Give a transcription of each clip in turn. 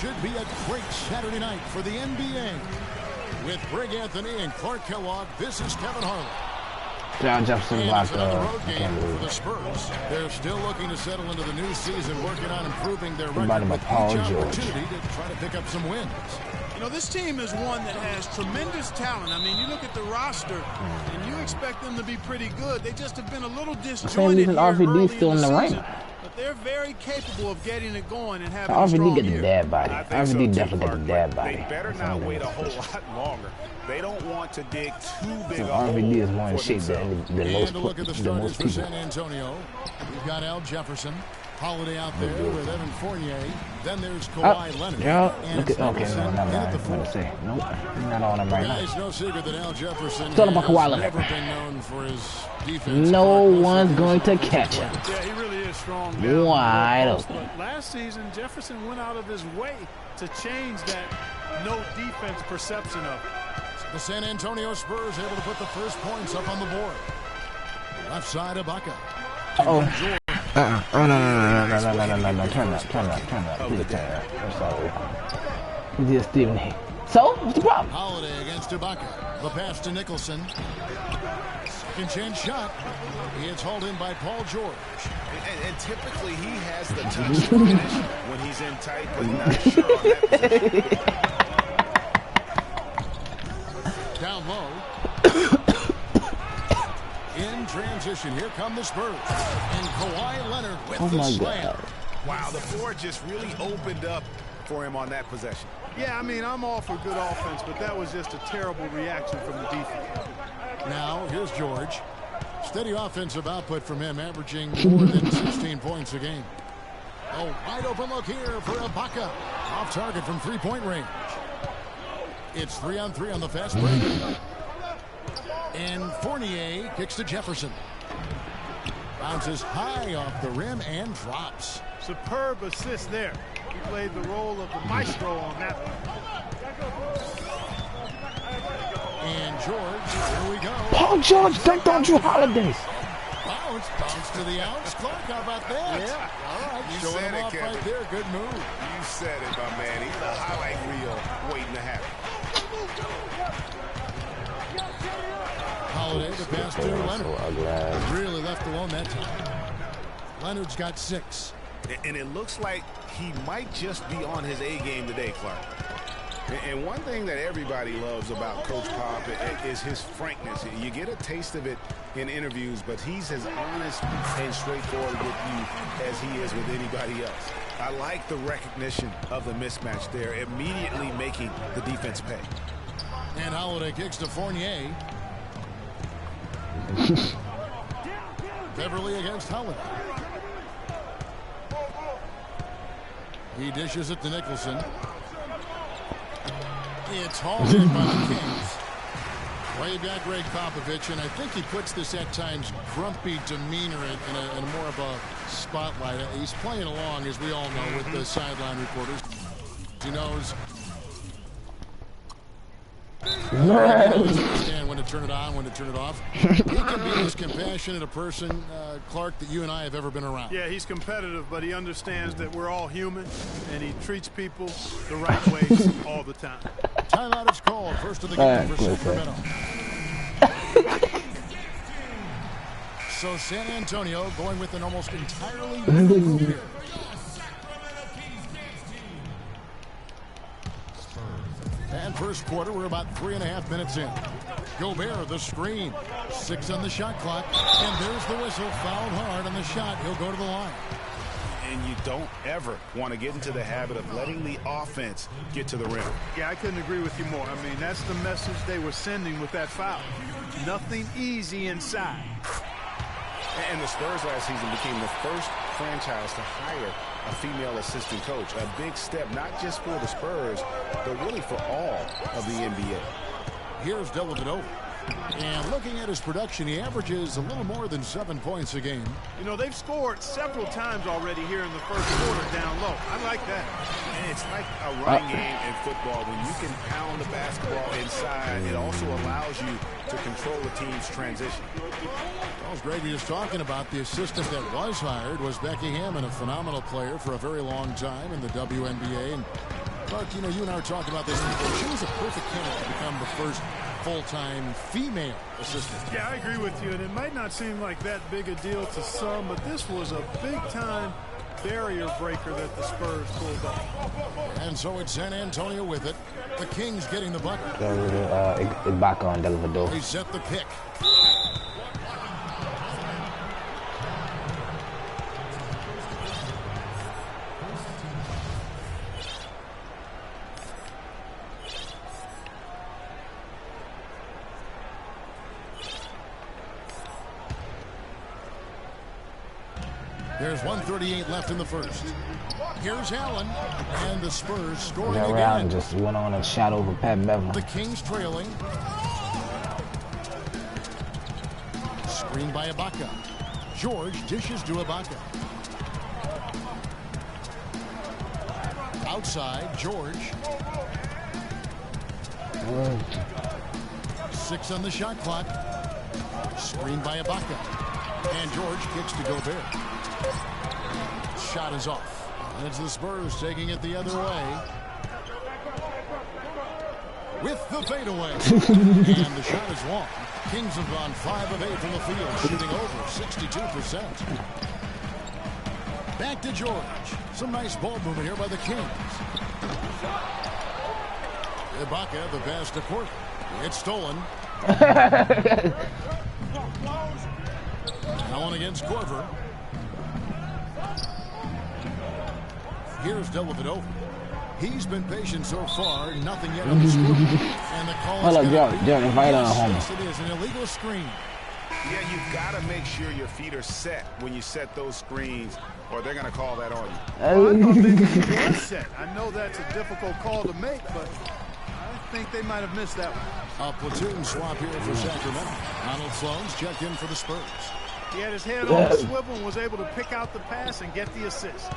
Should be a great Saturday night for the NBA. With Greg Anthony and Clark Kellogg, this is Kevin Harlan. John Jefferson blocked another road game for the Spurs. They're still looking to settle into the new season, working on improving their record with each opportunity to try to pick up some wins. You know, this team is one that has tremendous talent. I mean, you look at the roster, and you expect them to be pretty good. They just have been a little disjointed here early still in the season, ring. but they're very capable of getting it going and having a strong RVD get year. the dad body. RVD definitely got the dad body. They better not wait a whole lot longer. They don't want to dig too big a hole. RVD is more in shape than the most people. Look at the starters for San Antonio. We've got Al Jefferson. Holiday out there with Evan Fournier. Then there's Kawhi Leonard. Yeah, look at, okay, no, not right. I'm going to say, nope, not on him right now. It's no secret that Al Jefferson has never been known for his defense. No one's going to catch him. Yeah, he really is strong. Wide open. Last season, Jefferson went out of his way to change that no defense perception of it. The San Antonio Spurs able to put the first points up on the board. Left side of Ibaka. Oh. Oh, no. Turn up. Please turn up. I'm sorry. Just Stephen A. So, what's the problem? Holiday against Ibaka. The pass to Nicholson. Second chance shot. He is hauled in by Paul George. And typically he has the touch to finish when he's in tight, but not sure on that position. Down low. In transition, here come the Spurs. And Kawhi Leonard with the slam. Wow, the floor just really opened up for him on that possession. Yeah, I mean, I'm all for good offense, but that was just a terrible reaction from the defense. Now, here's George. Steady offensive output from him, averaging more than 16 points a game. A wide open look here for Ibaka. Off target from three-point range. It's 3-on-3 on the fast break. And Fournier kicks to Jefferson. Bounces high off the rim and drops. Superb assist there. He played the role of the maestro on that one. And George, here we go. Paul George dunked on Drew Holiday. Bounce to the outs. Clark, how about that? Yeah. All right, you showing said him it, off Kevin. right there. Good move. You said it, my man. He's a highlight reel waiting to happen. Holiday, the pass to Leonard. Really left alone that time. Leonard's got 6. And it looks like he might just be on his A game today, Clark. And one thing that everybody loves about Coach Pop is his frankness. You get a taste of it in interviews, but he's as honest and straightforward with you as he is with anybody else. I like the recognition of the mismatch there, immediately making the defense pay. And Holiday kicks to Fournier. Beverly against Holiday. He dishes it to Nicholson. It's hauled in by the Kings. Way back Greg Popovich, and I think he puts this at times grumpy demeanor in a more of a spotlight. He's playing along, as we all know, with the sideline reporters. He knows understand when to turn it on, when to turn it off. He can be as compassionate a person, Clark, that you and I have ever been around. Yeah, he's competitive, but he understands that we're all human, and he treats people the right way all the time. Timeout is called. First of the game for Sacramento. So San Antonio going with an almost entirely new group here. And first quarter, we're about 3.5 minutes in. Gobert, the screen. 6 on the shot clock. And there's the whistle. Fouled hard on the shot. He'll go to the line. And you don't ever want to get into the habit of letting the offense get to the rim. Yeah, I couldn't agree with you more. I mean, that's the message they were sending with that foul. Nothing easy inside. And the Spurs last season became the first franchise to hire a female assistant coach. A big step, not just for the Spurs, but really for all of the NBA. Here's Dellavedova. And looking at his production, he averages a little more than 7 points a game. You know, they've scored several times already here in the first quarter down low. I like that. And it's like a running game in football. When you can pound the basketball inside, it also allows you to control the team's transition. Well, as Greg was talking about, the assistant that was hired was Becky Hammond, a phenomenal player for a very long time in the WNBA. And Clark, you know, you and I were talking about this before. She was a perfect candidate to become the first full-time female assistant. Yeah, I agree with you, and it might not seem like that big a deal to some, but this was a big-time barrier breaker that the Spurs pulled off. And so it's San Antonio with it. The Kings getting the bucket. Ibaka on Delavador. They set the pick. There's 1:38 left in the first. Here's Allen, and the Spurs scoring again. Allen just went on and shot over Pat Beverly. The Kings trailing. Screen by Ibaka. George dishes to Ibaka. Outside, George. 6 on the shot clock. Screen by Ibaka. And George kicks to Gobert. Shot is off. And it's the Spurs taking it the other way. With the fadeaway. And the shot is long. Kings have gone 5 of 8 from the field, shooting over 62%. Back to George. Some nice ball movement here by the Kings. Ibaka, the pass to Court. It's stolen. Allen against Corver. Here's Dellavedova. He's been patient so far, nothing yet on the screen. And the call is invite on home. Yes, it is an illegal screen. Yeah, you've got to make sure your feet are set when you set those screens, or they're going to call that on you. Well, I thought they were set. I know that's a difficult call to make, but I think they might have missed that one. A platoon swap here for Sacramento. Donald Sloan's checked in for the Spurs. He had his head on the swivel and was able to pick out the pass and get the assist.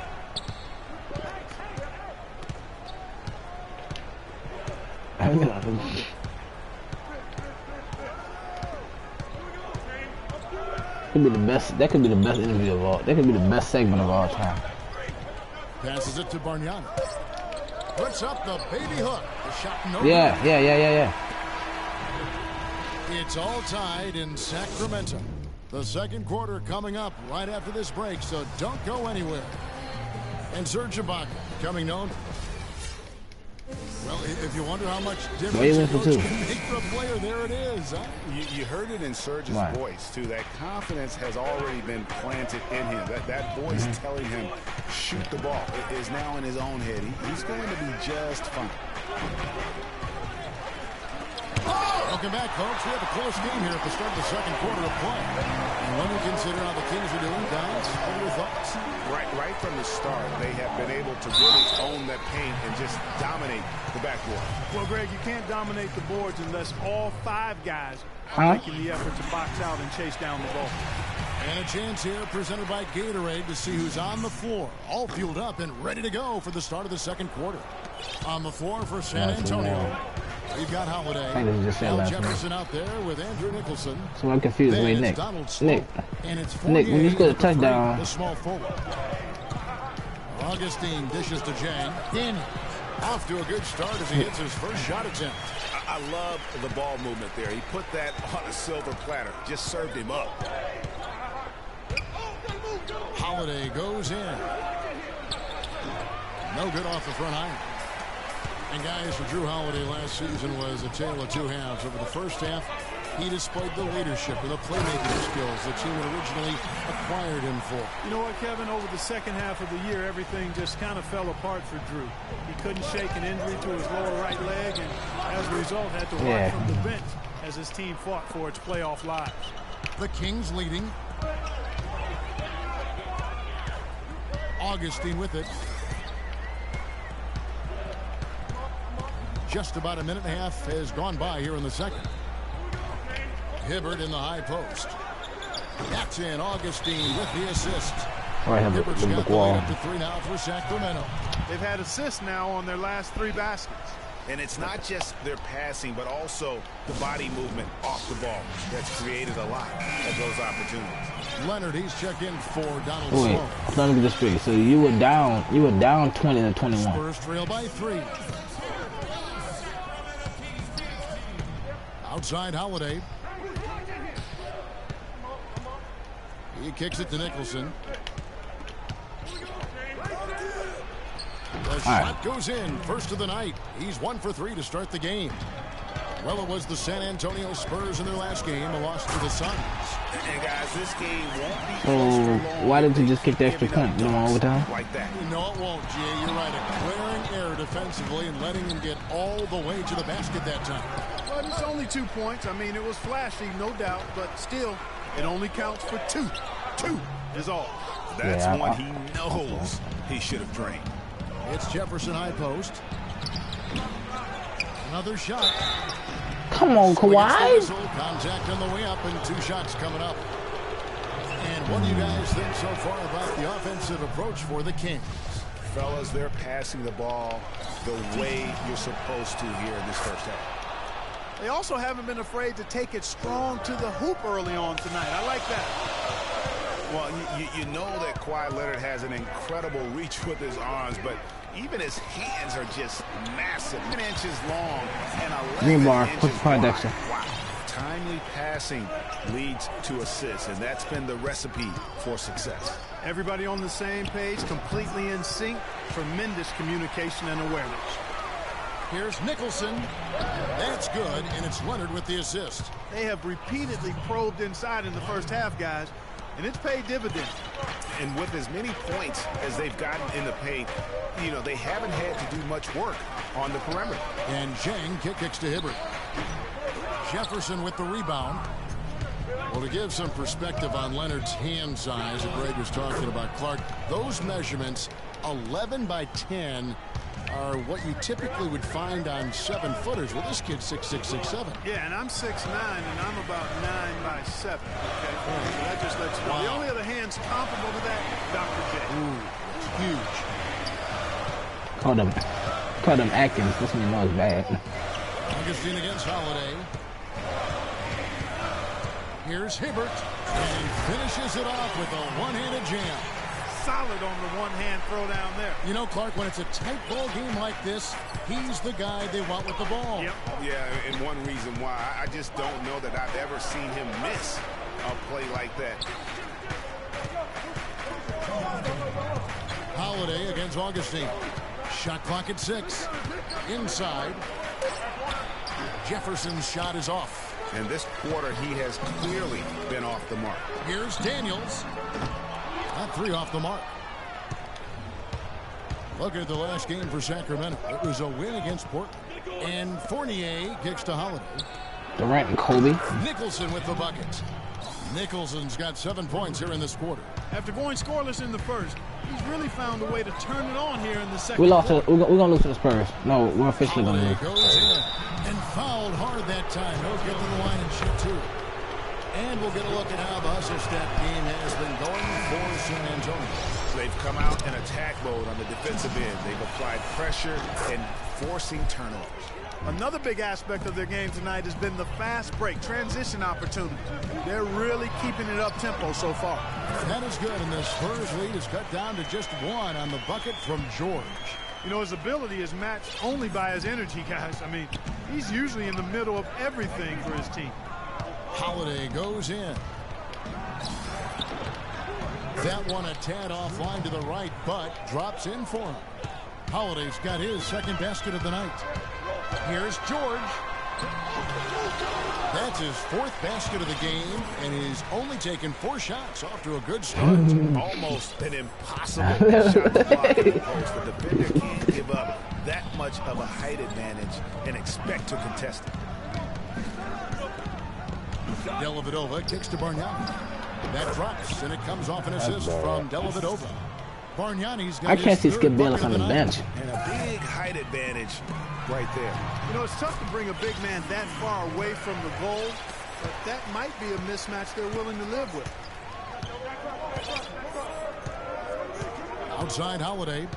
Could be the best. That could be the best interview of all. That could be the best segment of all time. Passes it to Bargnani. Puts up the baby hook. The shot no. Yeah. It's all tied in Sacramento. The second quarter coming up right after this break, so don't go anywhere. And Serge Ibaka, becoming known. Well, if you wonder how much difference it can make for a player, there it is. Huh? You heard it in Serge's voice, too. That confidence has already been planted in him. That voice telling him, shoot the ball, is now in his own head. He's going to be just fine. Welcome back, folks. We have a close game here at the start of the second quarter of play. And when we consider how the Kings are doing, guys, what are your thoughts? Right from the start, they have been able to really own that paint and just dominate the backboard. Well, Greg, you can't dominate the boards unless all 5 guys are making the effort to box out and chase down the ball. And a chance here presented by Gatorade to see who's on the floor. All fueled up and ready to go for the start of the second quarter. On the floor for San Antonio. We've got Holiday. Al Jefferson out there with Andrew Nicholson. So I'm confused. Wait, Nick. And it's Nick, when you scored a touchdown. The small forward. Augustine dishes to Jang. Danny off to a good start as he hits his first shot attempt. I love the ball movement there. He put that on a silver platter. Just served him up. Holiday goes in. No good off the front iron. And guys, for Drew Holiday last season was a tale of 2 halves. Over the first half, he displayed the leadership and the playmaking skills the team had originally acquired him for. You know what, Kevin? Over the second half of the year, everything just kind of fell apart for Drew. He couldn't shake an injury to his lower right leg, and as a result, had to work from the bench as his team fought for its playoff lives. The Kings leading. Augustine with it. Just about a minute and a half has gone by here in the second. Hibbert in the high post. That's in. Augustine with the assist. Hibbert's got the lead up to 3 now for Sacramento. They've had assists now on their last 3 baskets. And it's not just their passing, but also the body movement off the ball that's created a lot of those opportunities. Leonard, he's checked in for Donald Wait, Sloan. let's look at this straight. So you were down 20-21. Spurs trail by 3. Outside Holiday. He kicks it to Nicholson. The shot goes in. First of the night. He's 1 for 3 to start the game. Well, it was the San Antonio Spurs in their last game, a loss to the Suns. And guys, this game won't be So why did you just kick the extra point? You know, overtime? like that. No, it won't, G. You're right. A glaring error defensively and letting him get all the way to the basket that time. But it's only 2 points. I mean, it was flashy, no doubt, but still, it only counts for 2. 2 is all. That's one he knows he should have drained. It's Jefferson high post. Another shot. Come on, Kawhi. Contact on the way up and 2 shots coming up. And what do you guys think so far about the offensive approach for the Kings? Fellas, they're passing the ball the way you're supposed to here in this first half. They also haven't been afraid to take it strong to the hoop early on tonight. I like that. Well, you know that Kawhi Leonard has an incredible reach with his arms, but even his hands are just massive. 10 inches long and 11 Green bar, inches quick point, wide. Dexter. Wow. Timely passing leads to assists, and that's been the recipe for success. Everybody on the same page, completely in sync. Tremendous communication and awareness. Here's Nicholson. That's good, and it's Leonard with the assist. They have repeatedly probed inside in the first half, guys, and it's paid dividends. And with as many points as they've gotten in the paint, you know, they haven't had to do much work on the perimeter. And Zhang kicks to Hibbert. Jefferson with the rebound. Well, to give some perspective on Leonard's hand size that Greg was talking about, Clark, those measurements, 11 by 10, are what you typically would find on 7-footers. Well, this kid's 6'6", 6'7". Yeah, and I'm 6'9", and I'm about 9 by 7. Okay, so that just lets you know. The only other hands comparable to that, Dr. J. Ooh, huge. Call them Atkins. This one you know is bad. Augustine against Holiday. Here's Hibbert, and he finishes it off with a one-handed jam. Solid on the one-hand throw down there. You know, Clark, when it's a tight ball game like this, he's the guy they want with the ball. Yep. Yeah, and one reason why, I just don't know that I've ever seen him miss a play like that. Holiday against Augustine. Shot clock at 6. Inside. Jefferson's shot is off. And this quarter, he has clearly been off the mark. Here's Daniels. Not 3 off the mark. Look at the last game for Sacramento. It was a win against Portland. And Fournier kicks to Holiday. Durant and Kobe. Nicholson with the bucket. Nicholson's got 7 points here in this quarter. After going scoreless in the first, he's really found a way to turn it on here in the second. We lost. We're gonna lose to the Spurs. No, we're officially gonna Holiday lose. goes in and fouled hard that time. He'll get to the line and shoot 2. And we'll get a look at how the hustle step game has been going for San Antonio. They've come out in attack mode on the defensive end. They've applied pressure and forcing turnovers. Another big aspect of their game tonight has been the fast break, transition opportunities. They're really keeping it up-tempo so far. That is good, and the Spurs lead is cut down to just 1 on the bucket from George. You know, his ability is matched only by his energy, guys. I mean, he's usually in the middle of everything for his team. Holiday goes in. That one a tad offline to the right, but drops in for him. Holiday's got his second basket of the night. Here's George. That's his 4th basket of the game, and he's only taken 4 shots. Off to a good start. Almost an impossible shot to block in the post. The defender can't give up that much of a height advantage and expect to contest it. Dellavedova kicks to Bargnani. That drops, and it comes off an assist from Dellavedova. Bargnani's got I can't see his Skip 3rd Bayless bucket on of the night. bench. And a big height advantage right there. You know, it's tough to bring a big man that far away from the goal, but that might be a mismatch they're willing to live with. Outside Holiday.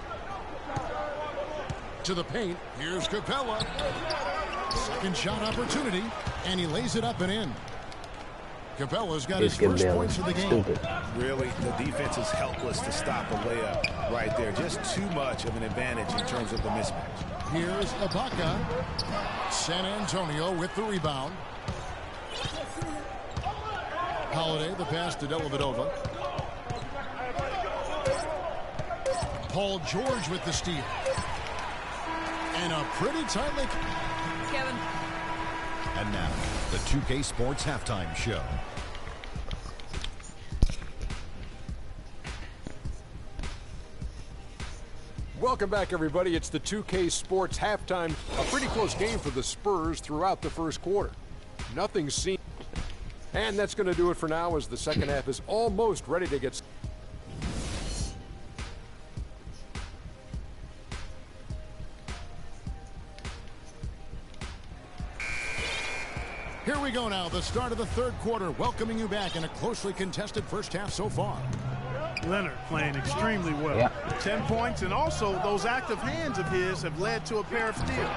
To the paint. Here's Capella. Second shot opportunity. And he lays it up and in. Capella's got his first points of the game. Stupid. Really, the defense is helpless to stop a layup right there. Just too much of an advantage in terms of the mismatch. Here's Ibaka. San Antonio with the rebound. Holiday, the pass to Dellavedova. Paul George with the steal. And a pretty tightly... Kevin. And now, the 2K Sports Halftime Show. Welcome back, everybody. It's the 2K Sports Halftime. A pretty close game for the Spurs throughout the first quarter. Nothing seen. And that's going to do it for now as the second half is almost ready to get started. Here we go now, the start of the third quarter, welcoming you back in a closely contested first half so far. Leonard playing extremely well. Yeah. 10 points, and also those active hands of his have led to a pair of steals.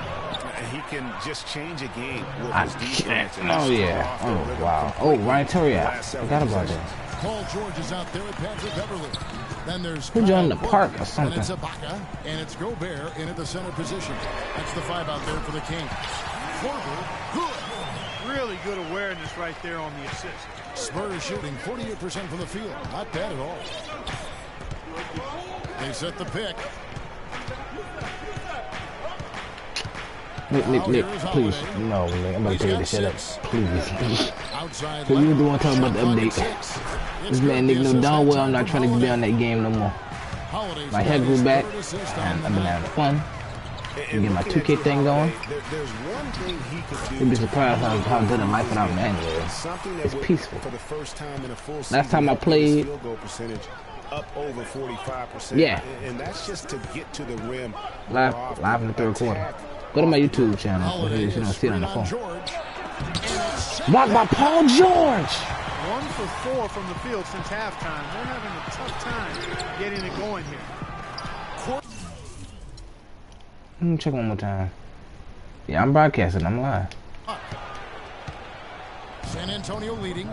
He can just change a game with his defense. Oh, yeah. Oh, wow. Oh, Ryan Turiaf. Forgot about that. Paul George is out there at Patrick Beverly. Then there's who joined the park or something. And it's Ibaka, and it's Gobert in at the center position. That's the 5 out there for the Kings. Korver, good. Really good awareness right there on the assist. Spurs shooting 48% from the field. Not bad at all. They set the pick. Nick, please. No, Nick, I'm about to take this shit up. Please. Outside. So you the one talking about the update. This man Nick know darn well I'm not trying to be on that game no more. My head grew back, and I've been having fun. You get my 2K thing going. You'd be surprised how good a life without me anyway. It's peaceful. Last time I played, up over 45%. Yeah. And that's just to get to the rim. Live in the third quarter. Go to my YouTube channel if you don't see it on the phone. Blocked by Paul George. 1 for 4 from the field since halftime. They're having a tough time getting it going here. Let me check one more time. Yeah, I'm broadcasting. I'm live. San Antonio leading.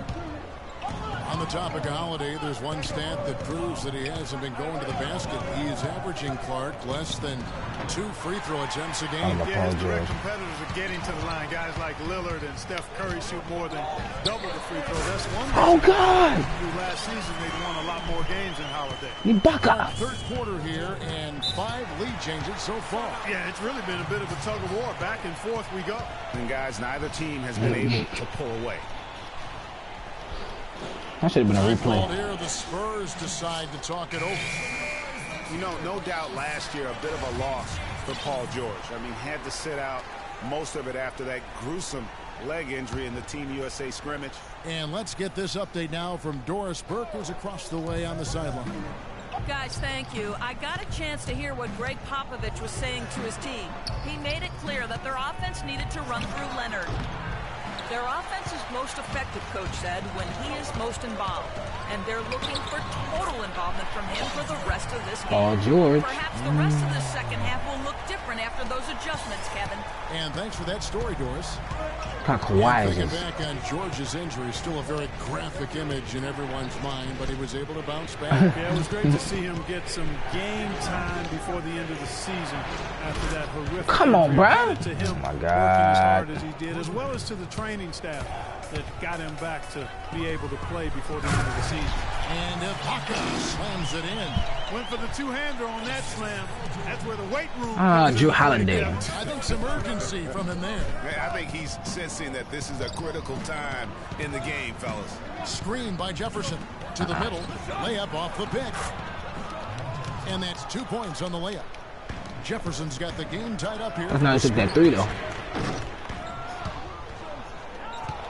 On the topic of Holiday, there's one stat that proves that he hasn't been going to the basket. He is averaging, Clark, less than 2 free throw attempts a game. Yeah, his direct competitors are getting to the line. Guys like Lillard and Steph Curry shoot more than double the free throw. That's one thing. Oh, God! Last season, they won a lot more games than Holiday. Ibaka. Third quarter here, and 5 lead changes so far. Yeah, it's really been a bit of a tug of war. Back and forth we go. And, guys, neither team has been able to pull away. That should have been a replay. Here, the Spurs decide to talk it over. You know, no doubt last year a bit of a loss for Paul George. I mean, had to sit out most of it after that gruesome leg injury in the Team USA scrimmage. And let's get this update now from Doris Burke, who's across the way on the sideline. Guys, thank you. I got a chance to hear what Greg Popovich was saying to his team. He made it clear that their offense needed to run through Leonard. Their offense is most effective, Coach said, when he is most involved. And they're looking for total involvement from him for the rest of this game. Oh, George. Perhaps the rest of the second half will look different after those adjustments, Kevin. And thanks for that story, Doris. Kind of Kawhi. Thinking back on George's injury, still a very graphic image in everyone's mind, but he was able to bounce back. Yeah, it was great to see him get some game time before the end of the season after that horrific. Come on, bro. To him, oh my God. Working as hard as he did, as well as to the training staff that got him back to be able to play before the end of the season. And Ibaka slams it in. Went for the two-hander on that slam. That's where the weight room. Drew Holiday. I think some urgency from him there. I think he's sensing that this is a critical time in the game, fellas. Screen by Jefferson to the middle. Layup off the pick. And that's 2 points on the layup. Jefferson's got the game tied up here. That's not took that 3 though.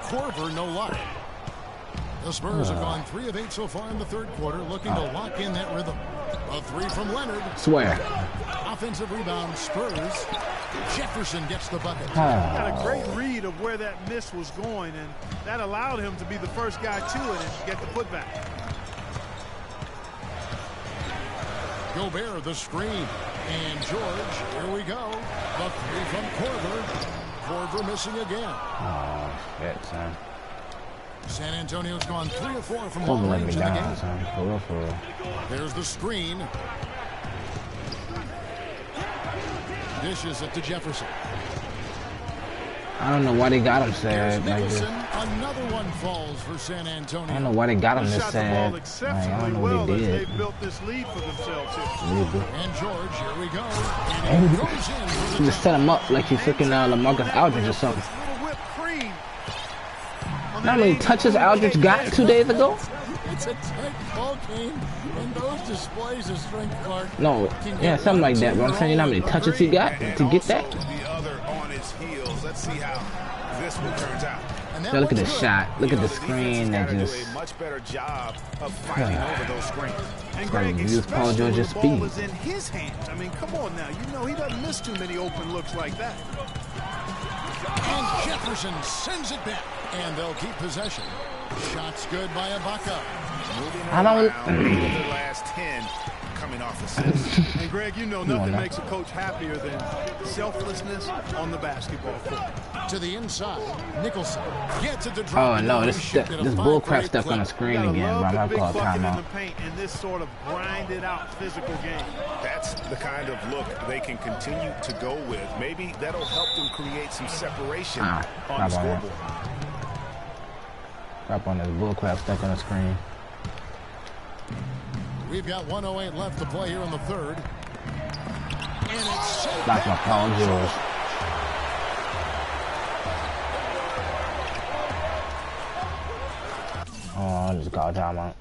Korver, no luck. The Spurs have gone 3 of 8 so far in the third quarter, looking to lock in that rhythm. A 3 from Leonard. Swear. Offensive rebound, Spurs. Jefferson gets the bucket. Got a great read of where that miss was going, and that allowed him to be the first guy to it and get the putback. Gobert, the screen. And George, here we go. The three from Korver. Korver missing again. Oh, shit, son. San Antonio's gone 3 of 4 from Korver long let range me in the down, game. son. For real, for real. There's the screen. Dishes it to Jefferson. I don't know why they got him sad like this. Another one falls for San Antonio. I don't know why they got him this Shot the ball sad. Like, exceptionally I don't know well what they as did. they've built this lead for themselves here. And George, here we go. And he goes in for He the just set him up like he's freaking LaMarcus Aldridge or something. Little whipped cream. How many touches Aldridge got 2 days ago? It's a tight ball game, and those displays of strength, Clark. No, yeah, something like that. But I'm saying, you know how many touches he got to get that? The other on his heels. Let's see how this one turns out. So look at the shot. Look at the screen that just. Do a much better job of fighting over those screens. And Greg, Greg, use Paul especially when George's the ball speed. is in his hands. I mean, come on now. You know he doesn't miss too many open looks like that. And Jefferson sends it back, and they'll keep possession. Shots good by Ibaka. I don't. The last 10 coming off assists. And Greg, you know nothing makes a coach happier than selflessness on the basketball court. To the inside, Nicholson gets it to Oh drop. no, this bullcrap stuff on the screen again, bro. I'm gonna call a timeout. In the paint in this sort of grinded out physical game. That's the kind of look they can continue to go with. Maybe that'll help them create some separation on the scoreboard. Crap on this bullcrap stuff on the screen. We've got 1:08 left to play here in the third. And it's Block my Paul George. Oh, I just got a timeout.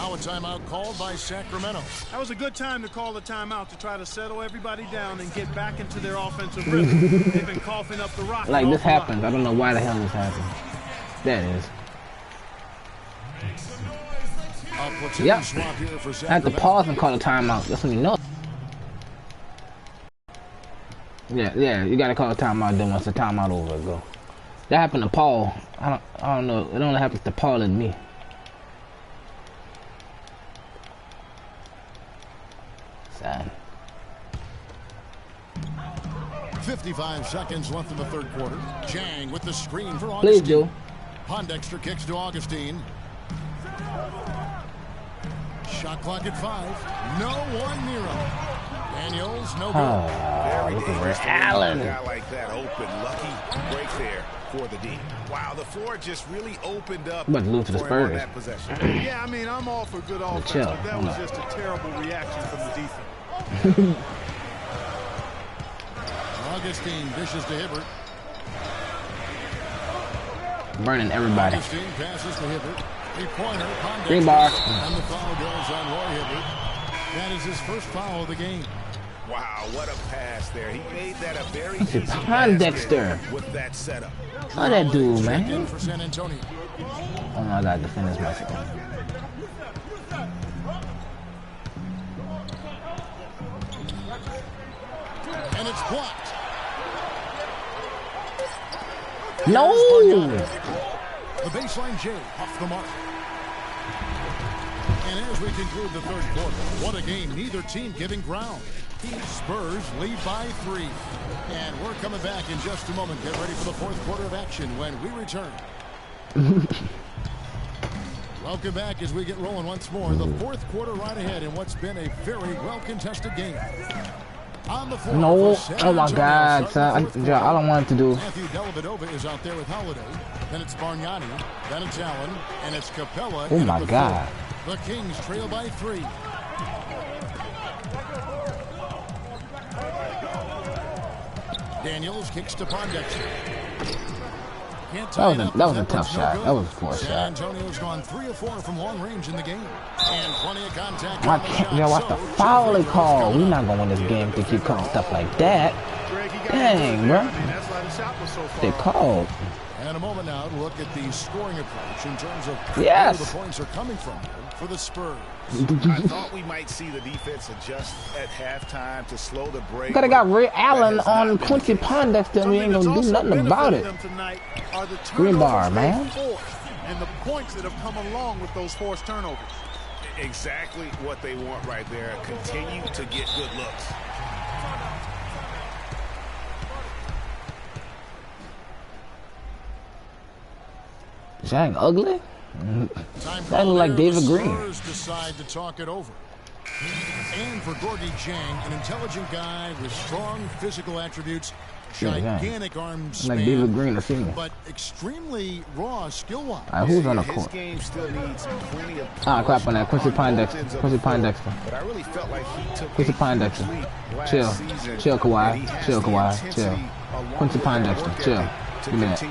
now a timeout called by Sacramento. That was a good time to call the timeout to try to settle everybody down and get back into their offensive rhythm. They've been coughing up the rock. Like this happens. I don't know why the hell this happened. That is. Yep. I had to pause and call a timeout. That's when you know. Yeah, you gotta call a timeout then once the timeout over go. That happened to Paul. I don't know. It only happens to Paul and me. Sad. 55 seconds left in the third quarter. Chang with the screen for Please Augustine. do. Pondexter kicks to Augustine. Shot clock at 5. No one near him. Daniels, no good. Oh, look at Allen. A guy like that open, lucky break there for the D. Wow, the floor just really opened up. I'm about to lose to the for him on Spurs. that possession. Yeah, I mean, I'm all for good offense, chill. but that Hold was on. just a terrible reaction from the defense. Augustine dishes to Hibbert. Burning everybody. Augustine passes to Hibbert. Three-pointer. Pondexter. Green bar. And the foul goes on Roy Hibbert. That is his first foul of the game. Wow, what a pass there. He made that a very Look at easy Pondexter. basket with that setup. Oh, that dude, Check man. in for San Antonio. Oh no, I gotta defend this myself. And it's blocked. No! The baseline J off the mark. And as we conclude the third quarter, what a game. Neither team giving ground. Spurs lead by 3. And we're coming back in just a moment. Get ready for the fourth quarter of action when we return. Welcome back as we get rolling once more. The fourth quarter right ahead in what's been a very well-contested game. On the floor No! for San Oh my Antonio, God, starting the son! fourth I don't want it to do. Matthew Dellavedova is out there with Holiday. Then it's Bargnani. Then it's Allen. And it's Capella. Oh in my at the God! fourth. The Kings trail by 3. Daniels kicks to Pondexter. That was a tough shot. That was a poor San shot. Antonio's gone 3 of 4 from long range in the game. And plenty of contact. Why on the can't shot. y'all watch the So, foul they Jeffrey call? goes We're not gonna win this game if they keep calling stuff like that. Greg, he got Dang, it. bro. I mean, that's why the shot was so far They off. called. And a moment now to look at the scoring approach in terms of where the points are coming from for the Spurs. I thought we might see the defense adjust at halftime to slow the break. Could have got Ray Allen on Quincy Pondexter and we ain't gonna do nothing about it. Green bar, man. And the points that have come along with those forced turnovers. Exactly what they want right there. Continue to get good looks. Dang, ugly? That look like David Green. Spurs decide to talk it over. And for Gorgie Jang, an intelligent guy with strong physical attributes, gigantic arm span, like David Green, senior, but extremely raw skill-wise. Who's on the court? Clap on that. Quincy Pondexter. Quincy Pondexter. But I really felt like he took Quincy Pondexter. Chill. Chill, Kawhi. Chill, Kawhi. Chill. Quincy Pondexter. Chill. Give me that.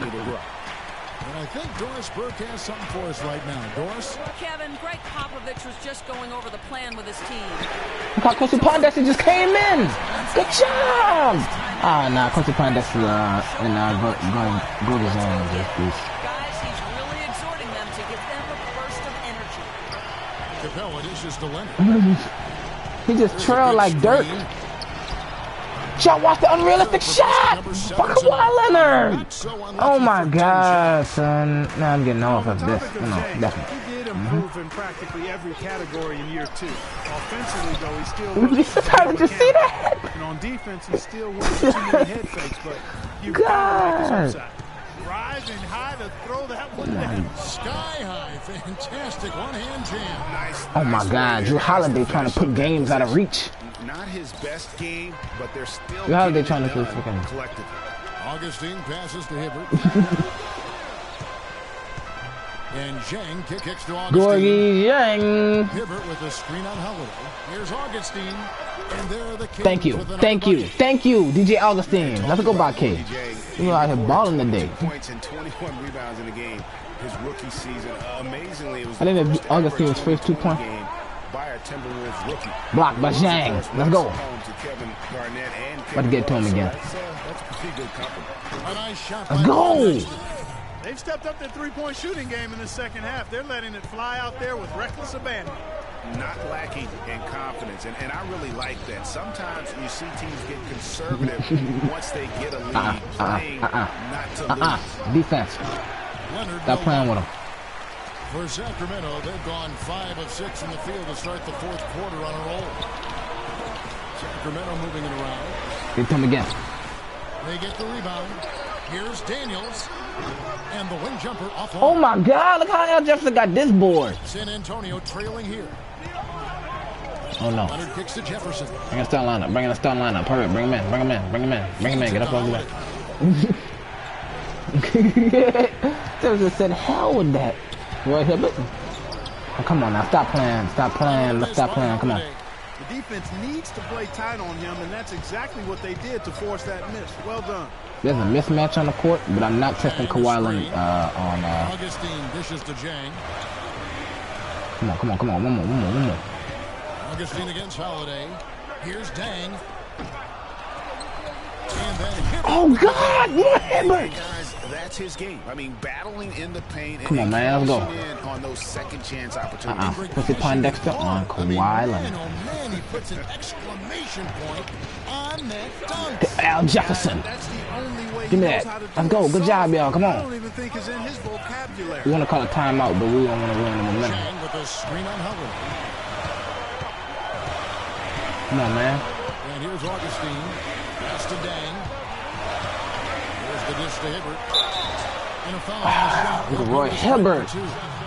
And I think Doris Burke has something for us right now. Doris? Kevin, Greg Popovich was just going over the plan with his team. Look how Quincy Pondexter just came in. Good job. Nah, Quincy Pondexter go to zone. Guys, he's really exhorting them to give them a burst of energy. Capella dishes to Leonard. He just trailed like dirt. Y'all watch the unrealistic shot! Kawhi Leonard! Oh my God, son. Now I'm getting off of this. No, definitely. He did improve in practically every category in year 2. Offensively, though, he still How did you see that? And on defense, he still wins too many head fakes, but you've got to like his upside. Rising high to throw that one down. Sky high, fantastic one-hand jam. Nice. Oh my God, Drew Holiday trying to put games out of reach. Not his best game, but they're still. Drew Holiday trying to put freaking collectively. Augustine passes to Hibbert. And Zhang kicks to Augustine. Gorgie Zhang. Hibbert with a screen on Holiday. Here's Augustine. And there are the Kings. Thank you. Thank you. Thank you, DJ Augustine. Let's go by K. You out here balling today. Points and 21 rebounds in the game. His rookie season. Amazingly, it was I think that Augustine's first 2-point game by a Timberwolves rookie. Blocked by Zhang. Let's go. About to get to him again. That's a pretty good compliment. A nice shot. Let's go. They've stepped up their three-point shooting game in the second half. They're letting it fly out there with reckless abandon. Not lacking in confidence, and I really like that. Sometimes you see teams get conservative once they get a lead, playing not to lose. Defense. Stop playing with them. For Sacramento, they've gone 5 of 6 in the field to start the fourth quarter on a roll. Sacramento moving it around. Get to him again. They get the rebound. Here's Daniels. And the wing jumper off. Oh my God, look how Al Jefferson got this board. San Antonio trailing here. Oh no. Leonard kicks to Jefferson. Bring a start lineup. Bring in a start lineup. Hurry, bring him in. Bring him in. Bring him in. Bring him in. Get up over there. Jefferson said, hell with that. Roy Hibbert. Oh, come on now. Stop playing. Stop playing. Let's stop playing. Come on. The defense needs to play tight on him, and that's exactly what they did to force that miss. Well done. There's a mismatch on the court, but I'm not testing Kawhi on Augustine dishes to Jang. Come on, come on, come on. One more. Augustine against Holiday. Here's Dang. And then Hibbert. Oh God, what Hibbert? Guys, that's his game. I mean, battling in the paint. Come on, man, let's go. On those second chance opportunities. Put the Pondexter on Kawhi Leonard. Oh man, he puts an exclamation point on that dunk. To Al Jefferson. That's the only way Give me that. Let's go. Good job, y'all. Come I on. don't even think is in his vocabulary. We want to call a timeout, but we don't want to ruin the momentum. Jang with a screen on Holiday. Come on, man. And here's Augustine. Pass to Dang. Here's the dish to Hibbert. And a foul on the shot. Look at Roy Hibbert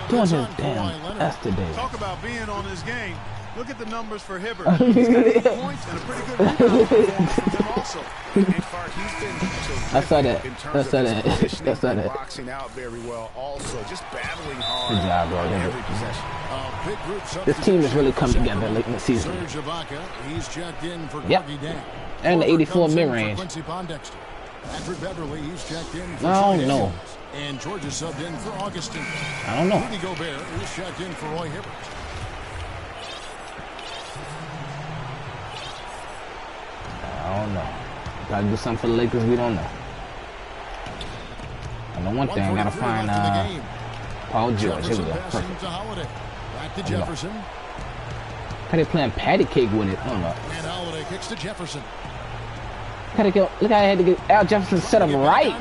doing his damn best today. Talk about being on his game. Look at the numbers for Hibbert. He's got 8 points and a pretty good rebound performance from him also. I saw that. Boxing out very well also. Just battling hard. Good job, bro. Every possession. This team has really come together late in the season. Serge Ibaka, he's checked in for Yep. Gorgie Dang. And the 84 mid-range. Quincy Pondexter. Patrick Beverly, he's checked in for I don't Troy know. Daniels. And George is subbed in for Augustine. I don't know. Rudy Gobert is checked in for Roy Hibbert. I don't know. Gotta do something for the Lakers we don't know. I know one thing, I gotta find Paul George. Here we go. Perfect. Back to Jefferson. How they playing patty cake with it? Hold up. And Holiday kicks to Jefferson. Look how I had to get Al Jefferson set up right.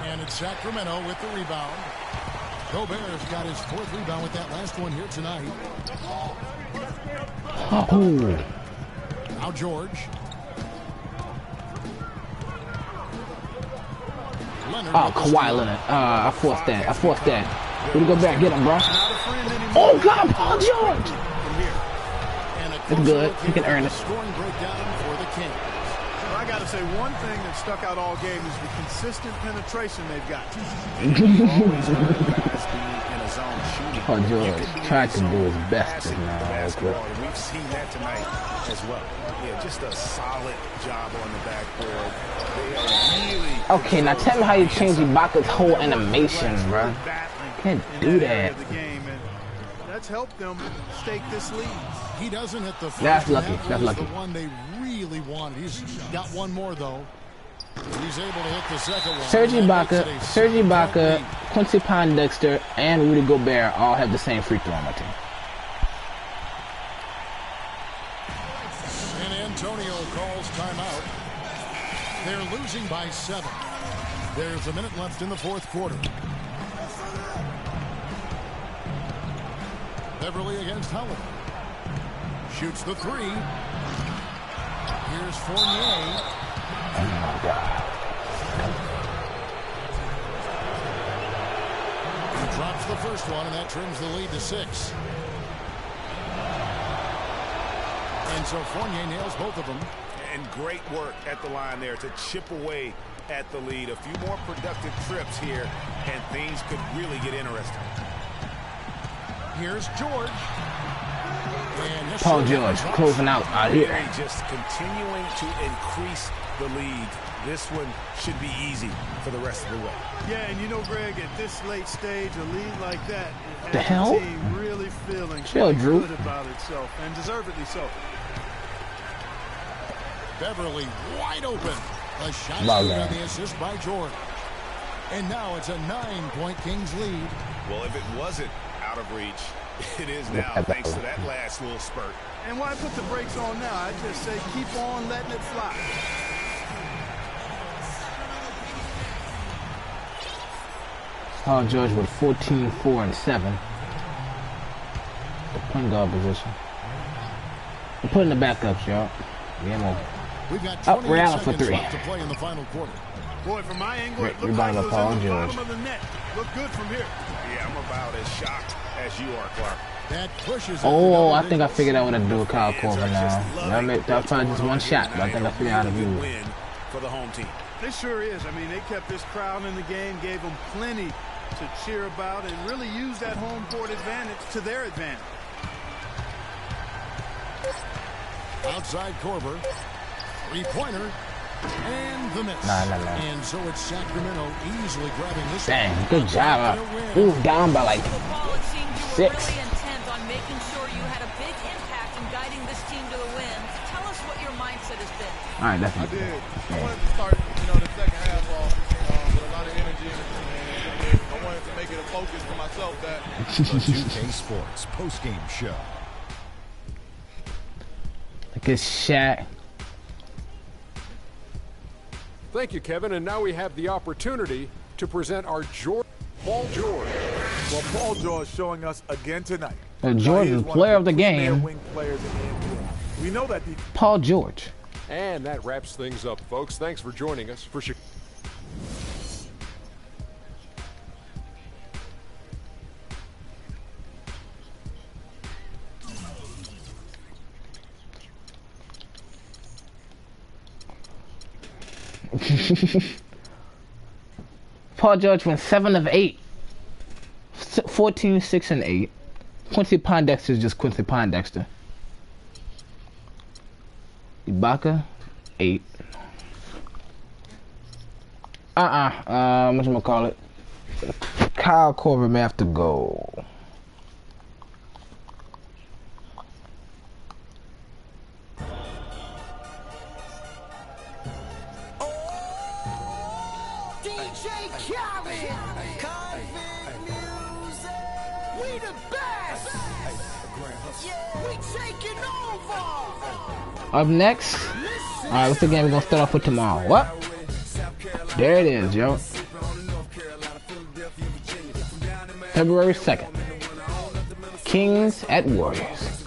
And it's Sacramento with the rebound. Gobert's got his 4th rebound with that last one here tonight. Oh. Now George. Oh, Kawhi Leonard. I forced that. We go back, get him, bro. Oh, God, Paul George. It's good. He can earn it. Scoring breakdown for the Kings. Well, I got to say, one thing that stuck out all game is the consistent penetration they've got. Paul George tried to do his best just now. We've seen that tonight as well. Yeah, just a solid job on the backboard. They are really okay, now tell me how you change Ibaka's whole animation, bro. Can't do that. That's helped them stake this lead. He doesn't hit the first. That's lucky. That's lucky. The one they really wanted. He's got one more though. He's able to hit the second one. Serge Ibaka, Quincy Pondexter, and Rudy Gobert all have the same free throw on my team. And Antonio calls timeout. They're losing by 7. There's a minute left in the 4th quarter. Beverly against Howard. Shoots the 3. Here's Fournier. Oh my God. He drops the first one, and that trims the lead to 6. And so Fournier nails both of them. And great work at the line there to chip away at the lead. A few more productive trips here, and things could really get interesting. Here's George. And Paul George closing out here. Just continuing to increase the lead. This one should be easy for the rest of the way. Yeah, and you know, Greg, at this late stage, a lead like that, it the has hell? the team really feeling Drew. good about itself, and deservedly so. Beverly wide open. A shot on the assist by George. And now it's a 9-point Kings lead. Well, if it wasn't out of reach, it is now thanks to that last little spurt. And why put the brakes on now? I just say keep on letting it fly. Paul George with 14, 4, and 7. The point guard position. We're putting the backups, y'all. Game over. We've got 28 we're out for 3. Left to play in the final quarter. Boy, from my angle, it looked Rebound like by it Paul was in the George. bottom of the net. Look good from here. Yeah, I'm about as shocked as you are, Clark. That pushes. Oh, I think I figured out what to do with Kyle Korver now. That was probably just one shot, but I think I figured out how to do it. For the home team. It sure is. I mean, they kept this crowd in the game, gave them plenty to cheer about, and really used that home court advantage to their advantage. Outside Korver. 3-pointer. And the miss. Nah. And so it's Sacramento easily grabbing this. Dang, good job. We was down by like Paul, it seemed you were 6. really intent on making sure you had a big impact in guiding this team to the win. Tell us what your mindset has been. All right, that's I it. did. I wanted to start, the second half off with a lot of energy, and I wanted to make it a focus for myself that. The 2K Sports postgame show. Look at Shaq. Thank you, Kevin. And now we have the opportunity to present our Paul George. Well, Paul George showing us again tonight. George is player of the game. Wing players in the NBA. We know that the Paul George. And that wraps things up, folks. Thanks for joining us for Chicago. Paul George went 7 of 8. 14, 6, and 8. Quincy Pondexter is just Quincy Pondexter. Ibaka, 8. Whatchamacallit? Kyle Korver may have to go. DJ Khaled! We the best. We taking over. Up next, alright, what's the game we're gonna start off with tomorrow? What? There it is, yo. February 2nd. Kings at Warriors.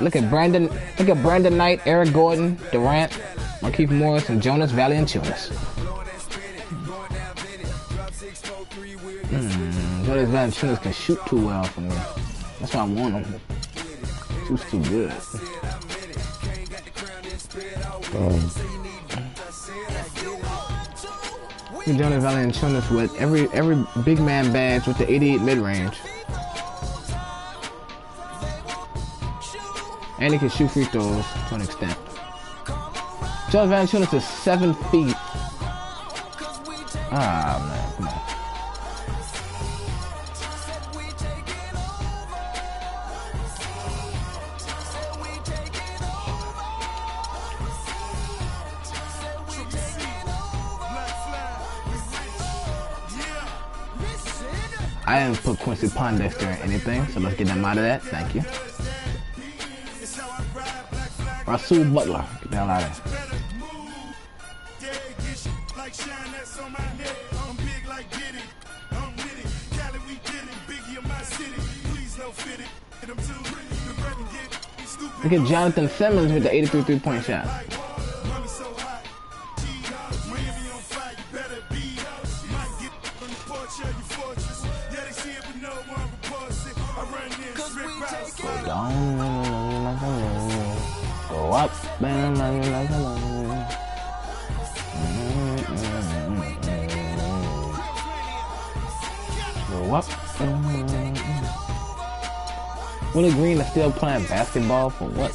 Look at Brandon Knight, Eric Gordon, Durant, Markieff Morris, and Jonas Valanciunas. Jonas Valanciunas can shoot too well for me. That's why I want him. Shoots too good. Jonas Valanciunas with every big man badge with the 88 mid-range. And he can shoot free throws to an extent. Jonas Valanciunas is 7 feet. Ah, man, come on. I didn't put Quincy Pondexter or anything, so let's get them out of that. Thank you. Rasul Butler, get the hell out of there. Look at Jonathan Simmons with the 83 three-point shot. Go up, man, like a loon. Go up. Willie Green is still playing basketball for what?